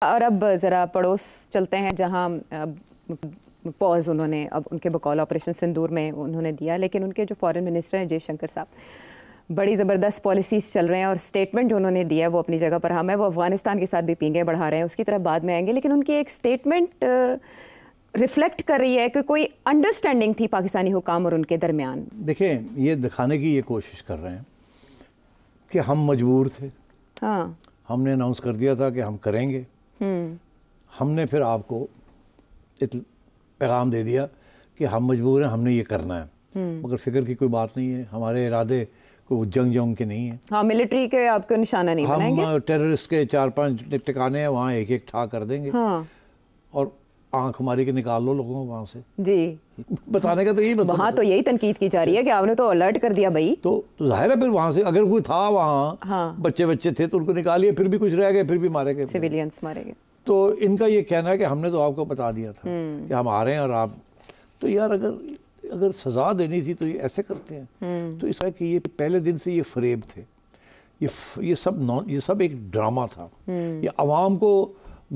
اور اب ذرا پڑوس چلتے ہیں جہاں پوز انہوں نے اب ان کے بقول آپریشن سندور میں انہوں نے دیا، لیکن ان کے جو فارن منسٹر ہیں جے شنکر صاحب بڑی زبردست پالیسیز چل رہے ہیں، اور سٹیٹمنٹ جو انہوں نے دیا ہے وہ اپنی جگہ پر ہم ہے، وہ افغانستان کے ساتھ بھی پینگیں بڑھا رہے ہیں، اس کی طرف بعد میں آئیں گے، لیکن ان کی ایک سٹیٹمنٹ ریفلیکٹ کر رہی ہے کہ کوئی انڈرسٹینڈنگ تھی پاکستانی حکام اور ان کے درمیان۔ دیکھیں، یہ دکھانے کی یہ کوشش کر رہے ہیں کہ ہم مجبور تھے، ہاں ہم نے اناؤنس کر دیا تھا کہ ہم کریں گے، ہم نے پھر آپ کو پیغام دے دیا کہ ہم مجبور ہیں، ہم نے یہ کرنا ہے، مگر فکر کی کوئی بات نہیں ہے، ہمارے ارادے کوئی جنگ کے نہیں ہیں۔ ہاں، ملٹری کے آپ کو نشانہ نہیں بنائیں گے، ہم ٹیررسٹ کے 4-5 ٹکانے ہیں وہاں ایک ایک ٹھا کر دیں گے، اور آنکھ ماری کے نکال لو لوگوں کو وہاں سے۔ جی، بتانے کا تو یہی مطلب، وہاں تو یہی تنقید کی جا رہی ہے کہ آپ نے تو الرٹ کر دیا بھائی، تو ظاہر ہے پھر وہاں سے اگر کوئی تھا وہاں بچے تھے تو ان کو نکالیے، پھر بھی کچھ رہ گئے پھر بھی مارے گئے، سویلینز مارے گئے۔ تو ان کا یہ کہنا ہے کہ ہم نے تو آپ کو بتا دیا تھا کہ ہم آ رہے ہیں، اور آپ تو یار اگر سزا دینی تھی تو یہ ایسے کرتے ہیں۔ تو اس کا کہ یہ پہلے دن سے یہ فریب تھے، یہ سب ایک ڈرامہ تھا، یہ عوام کو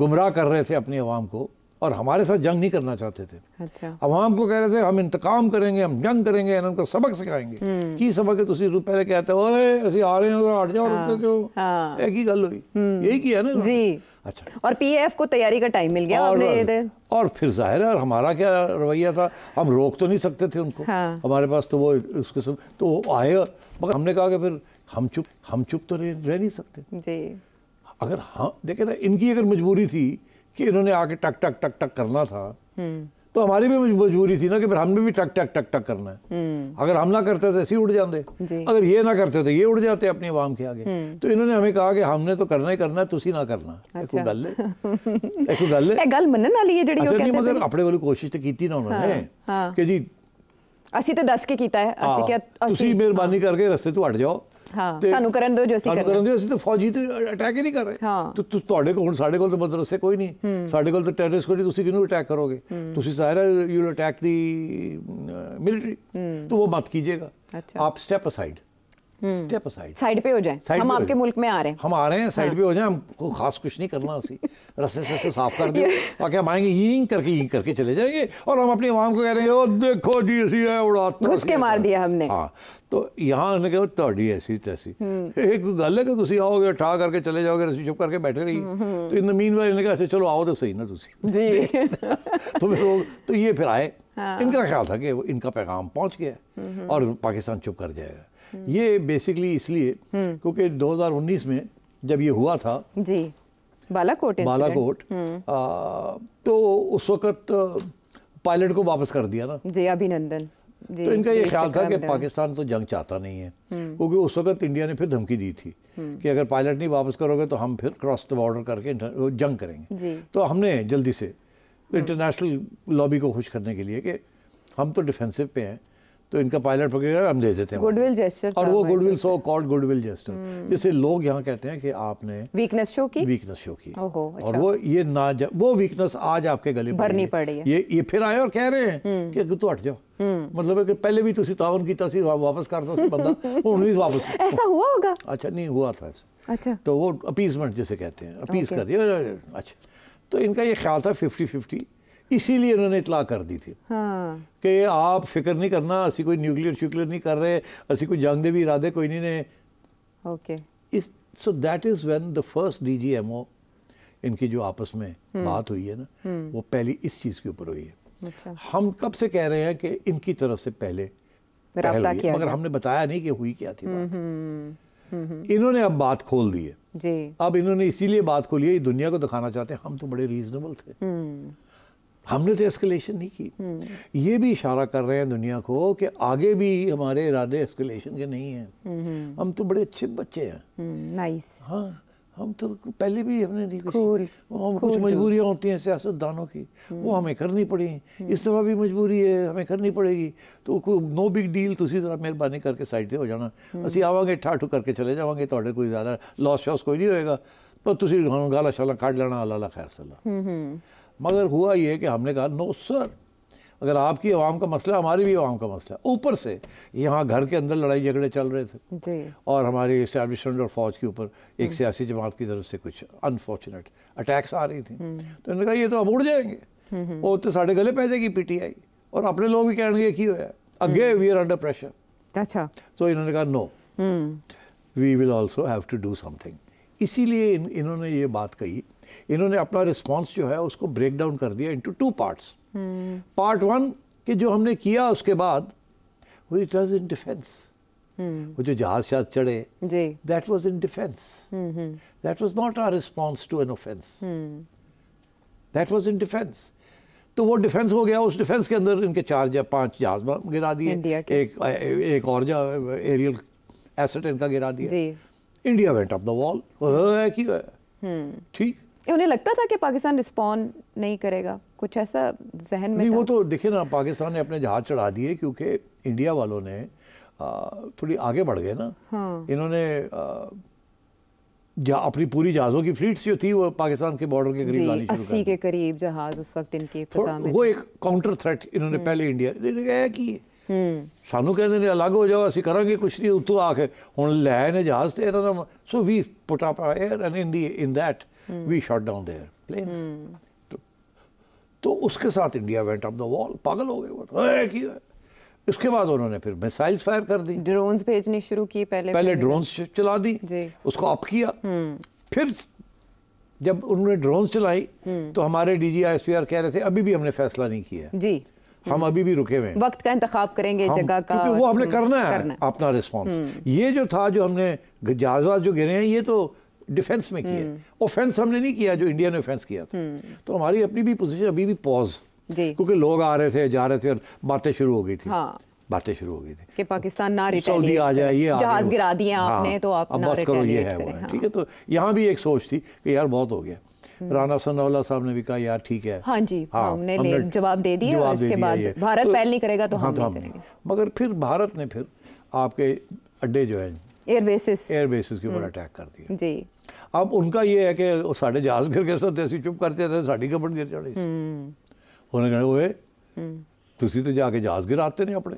گمراہ کر رہے تھے، اپنی عوام کو، اور ہمارے ساتھ جنگ نہیں کرنا چاہتے تھے۔ عوام کو کہہ رہے تھے ہم انتقام کریں گے، ہم جنگ کریں گے، ان کو سبق سکھائیں گے۔ کی سبق ہے؟ تسی پہلے کہتے ہو اے آ رہے ہیں، ہٹ جاؤ، رکتے جو ایک ہی گل ہوئی، یہی کیا نا جی۔ اچھا، اور پی ایف کو تیاری کا ٹائم مل گیا، اور پھر ظاہر ہے ہمارا کیا رویہ تھا، ہم روک تو نہیں سکتے تھے ان کو، ہمارے پاس تو وہ اس قسم تو وہ آئے، مگر ہم نے کہا کہ پھر ہم چپ تو رہ نہیں سکتے۔ جی، اگر دیکھیں نا، ان کی اگر مجبوری تھی کہ انہوں نے آ کے ٹک ٹک ٹک ٹک کرنا تھا، تو ہماری بھی مجبوری تھی نا کہ پھر ہم نے بھی ٹک ٹک ٹک ٹک کرنا ہے۔ اگر ہم نہ کرتے تو ایسے ہی اڑ جاندے، اگر یہ نہ کرتے تو یہ اڑ جاتے اپنی عوام کے آگے۔ تو انہوں نے ہمیں کہا کہ ہم نے تو کرنا ہی کرنا ہے، تسی نہ کرنا۔ ایک گل ہے، گل منن والی ہے جڑی وہ کہتے ہیں، مگر اپنے والی کوشش تو کی نا انہوں نے کہ جی اسی تو دس کے کیتا ہے، اسی کیا تسی مہربانی کر کے رستے تو ہٹ جاؤ، سانو کرن دو جو اسی کرن دو، اسی تو فوجی تو اٹیک ہی نہیں کر رہے، تو تواڈے کول ساڈے کول تو مدرسے کوئی نہیں، ساڈے کول تو ٹیررسٹ کوئی نہیں، تسی کینوں اٹیک کرو گے؟ تسی ظاہر ہے you will attack the military, تو وہ مت کیجیے گا، آپ اسٹیپ اسائڈ، سائڈ پہ ہو جائیں، ہم آپ کے ملک میں آ رہے ہیں، ہم آ رہے ہیں، سائڈ پہ ہو جائیں، ہم کو خاص کچھ نہیں کرنا، اسی رستے سے صاف کر دیں تاکہ ہم آئیں گے، یوں کر کے چلے جائیں گے، اور ہم اپنی عوام کو کہہ رہے ہیں او دیکھو جی اسی ہے اڑاتے، گھس کے مار دیا ہم نے۔ ہاں، تو یہاں انہوں نے کہا تہاڈی ایسی تیسی ایک گل ہے کہ تسی آؤ گے ٹھا کر کے چلے جاؤ گے، رسی چپ کر کے بیٹھے رہیے، تو ان مین والے نے کہا چلو آؤ تو صحیح نا تسی جی، تو یہ پھر آئے، ان کا خیال تھا کہ ان کا پیغام پہنچ گیا اور پاکستان چپ کر جائے گا۔ یہ بیسکلی اس لیے کیونکہ 2019 میں جب یہ ہوا تھا جی، بالا کوٹ، تو اس وقت پائلٹ کو واپس کر دیا نا، جی، ابھینندن، تو ان کا یہ خیال تھا کہ پاکستان تو جنگ چاہتا نہیں ہے، کیونکہ اس وقت انڈیا نے پھر دھمکی دی تھی کہ اگر پائلٹ نہیں واپس کرو گے تو ہم پھر کراس دا بارڈر کر کے جنگ کریں گے۔ تو ہم نے جلدی سے انٹرنیشنل لابی کو خوش کرنے کے لیے کہ ہم تو ڈیفینسو پہ ہیں، تو ان کا پائلٹ پکڑ ہم دے دیتے ہیں گڈ ول جیسچر، اور وہ good will so called good will gesture, جسے لوگ یہاں کہتے ہیں کہ آپ نے ویکنس شو کی، اور وہ ویکنس آج آپ کے گلے بھرنی پڑ رہی ہے۔ یہ پھر آئے اور کہہ رہے ہیں کہ تو ہٹ جاؤ، مطلب ہے کہ پہلے بھی تسی تعاون کیتا سی، واپس کرتا سی بندہ، انہوں نے واپس ایسا ہوا ہوگا؟ اچھا، نہیں ہوا تھا ایسا، اچھا، تو وہ اپیزمنٹ جسے کہتے ہیں، اپیز کر دیا۔ اچھا، تو ان کا یہ خیال تھا 50-50، اسی لیے انہوں نے اطلاع کر دی تھی کہ آپ فکر نہیں کرنا، اسی کوئی نیوکلیئر نہیں کر رہے، اسی کوئی جنگ دے بھی ارادے کوئی نہیں نے۔ Okay, so that is when the first D G M O ان کی جو آپس میں بات ہوئی ہے نا، وہ پہلی اس چیز کے اوپر ہوئی ہے۔ ہم کب سے کہہ رہے ہیں کہ ان کی طرف سے پہلے پہل ہوئی ہے، مگر ہم نے بتایا نہیں کہ ہوئی کیا تھی بات۔ انہوں نے اب بات کھول دی ہے، اب انہوں نے اسی لیے بات کھولی ہے، دنیا کو دکھانا چاہتے ہیں ہم تو بڑے ریزنیبل تھے، ہم نے تو اسکلیشن نہیں کی۔ یہ بھی اشارہ کر رہے ہیں دنیا کو کہ آگے بھی ہمارے ارادے اسکلیشن کے نہیں ہیں، ہم تو بڑے اچھے بچے ہیں، نائس، ہاں ہم تو پہلے بھی ہم نے نہیں کچھ مجبوریاں ہوتی ہیں سیاست دانوں کی، وہ ہمیں کرنی پڑی، اس دفعہ بھی مجبوری ہے ہمیں کرنی پڑے گی، تو نو بگ ڈیل، تسی ذرا مہربانی کر کے سائڈ تے ہو جانا، اسی آواں گے ٹھاٹھو کر کے چلے جاواں گے، تواڈے کوئی زیادہ لاس شاس کوئی نہیں ہوئے گا، پر تسی گالا شالا کھاڑ لینا، اللہ خیر صلی۔ مگر ہوا یہ کہ ہم نے کہا نو سر، اگر آپ کی عوام کا مسئلہ ہماری بھی عوام کا مسئلہ ہے. اوپر سے یہاں گھر کے اندر لڑائی جھگڑے چل رہے تھے اور ہماری اسٹیبلشمنٹ اور فوج کے اوپر ایک سیاسی جماعت کی طرف سے کچھ انفارچونیٹ اٹیکس آ رہی تھیں. تو انہوں نے کہا یہ تو اب اڑ جائیں گے, وہ تو ساڑھے گلے پہ جائے گی پی ٹی آئی, اور اپنے لوگ بھی کہیں گے کی ہوا ہے اگے وی آر انڈر پریشر. اچھا, تو انہوں نے کہا no, we will also have to do something. اسی لیے انہوں نے یہ بات کہی. انہوں نے اپنا رسپانس جو ہے اس کو بریک ڈاؤن کر دیا انٹو 2 پارٹس. پارٹ 1 کہ جو ہم نے کیا اس کے بعد اٹ واز ان ڈیفینس. وہ جو جہاز شاید چڑھے that was in defence, that was not our response to an offence, that was in defence. تو وہ ڈیفینس ہو گیا. اس ڈیفینس کے اندر ان کے 4-5 جہاز گرا دیے, ایک اور ایریل ایسٹ ان کا گرا دیا. انڈیا وینٹ اپ دا وال. ٹھیک, انہیں لگتا تھا کہ پاکستان رسپونڈ نہیں کرے گا, کچھ ایسا ذہن میں نہیں. وہ تو دیکھیں نا, پاکستان نے اپنے جہاز چڑھا دیے کیونکہ انڈیا والوں نے تھوڑی آگے بڑھ گئے نا. انہوں نے اپنی پوری جہازوں کی فلیٹس جو تھی وہ پاکستان کے بارڈر کے قریب لانی شروع کر 80 کے قریب جہاز اس وقت ان کی فضا میں. وہ ایک کاؤنٹر تھریٹ انہوں نے پہلے انڈیا نے کی. سانو کہتے ہیں الگ ہو جاؤ, اسی کریں گے کچھ نہیں, اتو آ کے ہوں لے نے جہاز تے. So we put up air and in that we shot down their planes. تو اس کے ساتھ انڈیا وینٹ اپ دا وال. پاگل ہو گئے وہ. اس کے بعد انہوں نے پھر میسائلز فائر کر دی, ڈرونز بھیجنی شروع کی. پہلے ڈرونز چلا دی, اس کو اپ کیا. پھر جب انہوں نے ڈرونز چلائی تو ہمارے D G S P R کہہ رہے تھے ابھی بھی ہم نے فیصلہ نہیں کیا ہے, ہم ابھی بھی رکے ہوئے ہیں, وقت کا انتخاب کریں گے, جگہ کا, کیونکہ وہ ہم نے کرنا ہے اپنا رسپانس. یہ جو تھا جو ہم نے جہاز جو گرے ہیں یہ تو ڈیفینس میں کیا, اوفینس ہم نے نہیں کیا جو انڈیا نے اوفینس کیا تھا. تو ہماری اپنی بھی پوزیشن ابھی بھی پوز, کیونکہ لوگ آ رہے تھے جا رہے تھے اور باتیں شروع ہو گئی تھی. باتیں شروع ہو گئی تھی کہ پاکستان نہ سعودی آ جائے, یہ جہاز گرا دیے آپ نے تو آپ نہ ریٹیلیٹ کریں. ٹھیک ہے, تو یہاں بھی ایک سوچ تھی کہ یار بہت ہو گیا. رانا ثناء اللہ صاحب نے بھی کہا یار ٹھیک ہے, ہاں جی ہم نے جواب دے دیا, اور اس کے بعد بھارت پہل نہیں کرے گا تو ہم نہیں کریں گے. مگر پھر بھارت نے پھر آپ کے اڈے جو ہیں ایئر بیسز کے اوپر اٹیک کر دیا. جی, اب ان کا یہ ہے کہ ساڑھے جہاز گر کے ساتھ ایسی چپ کرتے تھے, ساڑھی کپڑ گر چڑھی. انہوں نے کہا ہوئے تسی تو جا کے جہاز گراتے نہیں اپنے,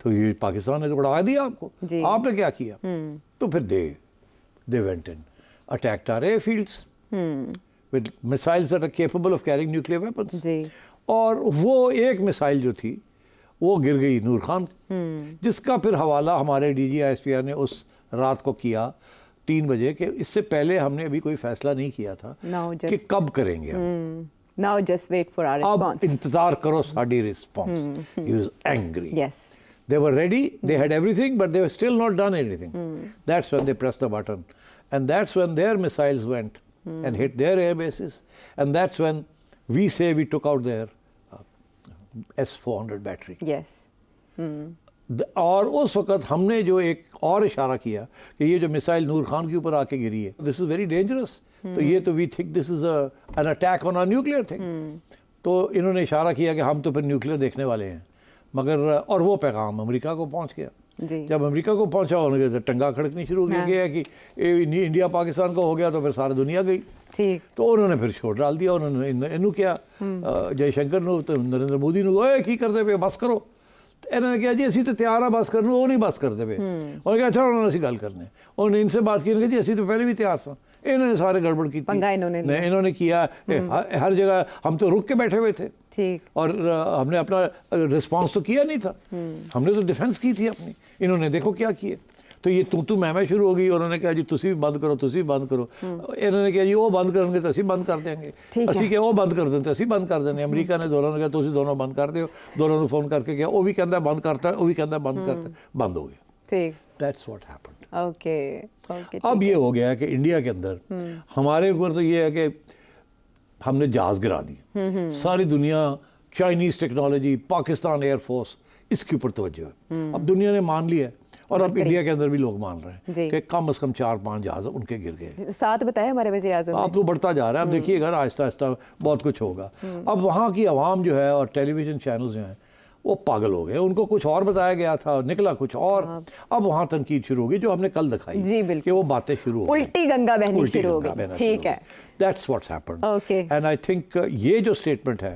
تو یہ پاکستان نے تو اڑا دیا آپ کو, آپ نے کیا کیا. تو پھر دے went in, attacked our airfields with missiles that are capable of carrying nuclear weapons. اور وہ ایک مسائل جو تھی وہ گر گئی نور خان, جس کا پھر حوالہ ہمارے D G S P R نے اس رات کو کیا 3 بجے, کہ اس سے پہلے ہم نے ابھی کوئی فیصلہ نہیں کیا تھا کہ کب کریں گے ہم. Now just wait for our اب response. انتظار کرو sari response. He was angry. Yes. They were ready, they had everything, but they were still not done anything. That's when they pressed the button. And that's when their missiles went and hit their air bases. And that's when we say we took out their S-400 battery. Yes. اور اس وقت ہم نے جو ایک اور اشارہ کیا کہ یہ جو مسائل نور خان کے اوپر آ کے گری ہے, this is very dangerous. تو یہ تو we think this is an attack on our nuclear thing. تو انہوں نے اشارہ کیا کہ ہم تو پھر نیوکلیئر دیکھنے والے ہیں. مگر اور وہ پیغام امریکہ کو پہنچ گیا. جب امریکہ کو پہنچا انہوں نے ٹنگا کھڑکنی شروع کی کہ انڈیا پاکستان کو ہو گیا تو پھر ساری دنیا گئی. تو انہوں نے پھر چھوڑ ڈال دیا. انہوں نے انہوں کیا جے شنکر نو تو نریندر مودی نو کی کرتے پہ بس کرو. انہوں نے کہا جی اسی تو تیار ہاں بس کرنے, وہ نہیں بس کرتے پہ. انہوں نے کہا اچھا انہوں نے اسی گل کرنے, انہوں نے ان سے بات کی, انہوں نے کہا جی اسی تو پہلے بھی تیار سا. انہوں نے سارے گڑبڑ کی تھی, انہوں نے کیا ہر جگہ. ہم تو رک کے بیٹھے ہوئے تھے اور ہم نے اپنا رسپانس تو کیا نہیں تھا, ہم نے تو ڈیفینس کی تھی اپنی. انہوں نے دیکھو کیا کیے. تو یہ تو میں شروع ہو گئی. انہوں نے کہا جی تسی بھی بند کرو, تسی بھی بند کرو. انہوں نے کہا جی وہ بند کریں گے تو اسی بند کر دیں گے, اسی کہ وہ بند کر دیں تو اسی بند کر دیں گے. امریکہ نے دونوں نے کہا تسی دونوں بند کر دیو. دونوں نے فون کر کے کہا, وہ بھی کہتا ہے بند کرتا ہے, وہ بھی کہتا ہے بند کرتا ہے. بند ہو گیا. That's what happened. اب یہ ہو گیا کہ انڈیا کے اندر ہمارے اوپر تو یہ ہے کہ ہم نے جہاز گرا دی. ساری دنیا Chinese technology, Pakistan air force, اس کے اوپر توجہ ہے. اب دنیا نے مان لیا ہے اور اب انڈیا کے اندر بھی لوگ مان رہے ہیں کہ کم از کم 4-5 جہاز ان کے گر گئے. 7 بتایا ہمارے وزیر اعظم. اب تو بڑھتا جا رہا ہے. اب دیکھیے گا آہستہ آہستہ بہت کچھ ہوگا. اب وہاں کی عوام جو ہے اور ٹیلی ویژن چینلز جو ہیں وہ پاگل ہو گئے. ان کو کچھ اور بتایا گیا تھا, نکلا کچھ اور. اب وہاں تنقید شروع ہوگی جو ہم نے کل دکھائی کہ وہ باتیں شروع ہو گئی, الٹی گنگا بہنی شروع ہو گئی. ٹھیک ہے, That's what's happened. And I think یہ جو اسٹیٹمنٹ ہے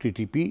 TTP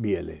BLA।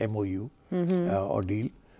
MOU or deal,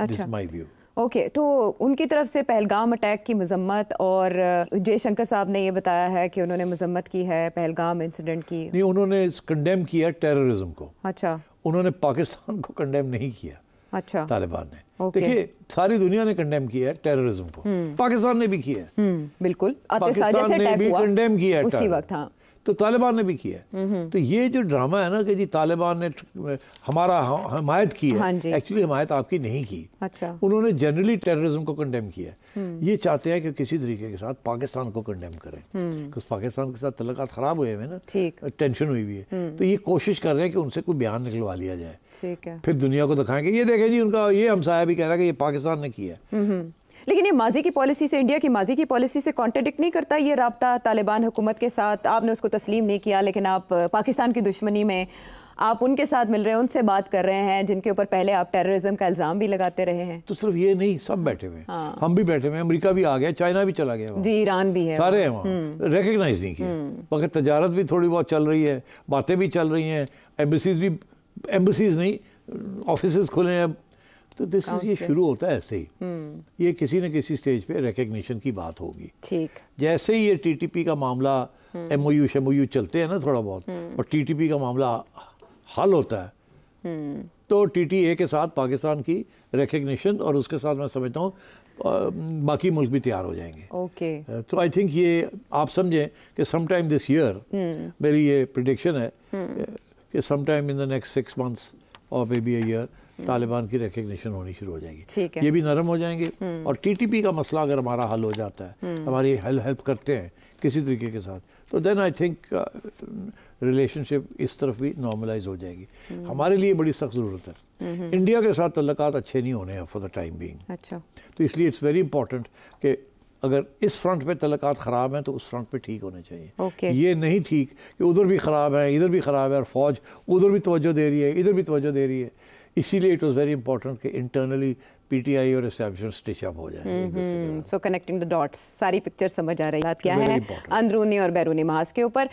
This is my view. Okay تو ان کی طرف سے پہلگام اٹیک کی مذمت، اور جے شنکر صاحب نے یہ بتایا ہے کہ انہوں نے مذمت کی ہے پہلگام انسیڈنٹ کی. نہیں، انہوں نے کنڈیم کیا ٹیررزم کو. اچھا. انہوں نے پاکستان کو کنڈیم نہیں کیا. اچھا. طالبان نے. دیکھیے ساری دنیا نے کنڈیم کیا ہے ٹیررزم کو، پاکستان نے بھی کیا ہے. بالکل. پاکستان نے بھی کنڈیم کیا ہے اسی وقت. ہاں. تو طالبان نے بھی کیا ہے. تو یہ جو ڈرامہ ہے نا کہ جی طالبان نے ہمارا حمایت کی ہے، ایکچولی حمایت آپ کی نہیں کی. اچھا. انہوں نے جنرلی ٹیررزم کو کنڈیم کیا ہے. یہ چاہتے ہیں کہ کسی طریقے کے ساتھ پاکستان کو کنڈیم کریں، کیونکہ پاکستان کے ساتھ تعلقات خراب ہوئے ہیں نا، ٹینشن ہوئی ہوئی ہے. تو یہ کوشش کر رہے ہیں کہ ان سے کوئی بیان نکلوا لیا جائے، پھر دنیا کو دکھائیں گے یہ دیکھیں جی ان کا یہ ہمسایہ بھی کہہ رہا ہے کہ یہ پاکستان نے کیا ہے. لیکن یہ ماضی کی پالیسی سے، انڈیا کی ماضی کی پالیسی سے کانٹرڈکٹ نہیں کرتا یہ رابطہ طالبان حکومت کے ساتھ؟ آپ نے اس کو تسلیم نہیں کیا، لیکن آپ پاکستان کی دشمنی میں آپ ان کے ساتھ مل رہے ہیں، ان سے بات کر رہے ہیں جن کے اوپر پہلے آپ ٹیررزم کا الزام بھی لگاتے رہے ہیں. تو صرف یہ نہیں، سب بیٹھے ہوئے ہیں، ہم بھی بیٹھے ہوئے ہیں، امریکہ بھی آ گیا، چائنا بھی چلا گیا، جی ایران بھی ہے، سارے ہیں وہاں. ریکگنائز نہیں کیا، مگر تجارت بھی تھوڑی بہت چل رہی ہے، باتیں بھی چل رہی ہیں، ایمبیسیز نہیں آفیسز کھلے ہیں. تو یہ شروع ہوتا ہے ایسے ہی، یہ کسی نہ کسی سٹیج پہ ریکگنیشن کی بات ہوگی. ٹھیک. جیسے ہی یہ ٹی ٹی پی کا معاملہ، ایم او یو شیم او یو چلتے ہیں نا تھوڑا بہت، اور ٹی ٹی پی کا معاملہ حل ہوتا ہے، تو ٹی ٹی اے کے ساتھ پاکستان کی ریکگنیشن، اور اس کے ساتھ میں سمجھتا ہوں باقی ملک بھی تیار ہو جائیں گے. اوکے. تو آئی تھنک یہ آپ سمجھیں کہ سم ٹائم دس ایئر، میری یہ پریڈکشن ہے کہ some time in the next 6 months اور may be a year Taliban کی ریکگنیشن ہونی شروع ہو جائے گی. یہ بھی نرم ہو جائیں گے، اور ٹی ٹی پی کا مسئلہ اگر ہمارا حل ہو جاتا ہے، ہماری ہیلپ کرتے ہیں کسی طریقے کے ساتھ، تو دین آئی تھنک ریلیشن شپ اس طرف بھی نارملائز ہو جائے گی. ہمارے لیے بڑی سخت ضرورت ہے. انڈیا کے ساتھ تعلقات اچھے نہیں ہونے ہیں فار دا ٹائم بینگ. اچھا. تو اس لیے اٹس ویری امپورٹنٹ کہ اگر اس فرنٹ پہ تعلقات خراب ہیں تو اس فرنٹ پہ ٹھیک ہونے چاہیے. یہ نہیں ٹھیک کہ ادھر بھی خراب ہے، ادھر بھی خراب ہے، اور فوج ادھر بھی توجہ دے رہی ہے، ادھر بھی توجہ دے رہی ہے. اسی لیے اٹ واز ویری امپورٹنٹ کہ انٹرنلی پی ٹی آئی اور اسٹیبلشمنٹ اسٹچ اپ ہو جائیں. سو کنیکٹنگ دا ڈاٹس، ساری پکچر سمجھ آ رہی ہے. بات کیا ہے اندرونی اور بیرونی محاذ کے اوپر.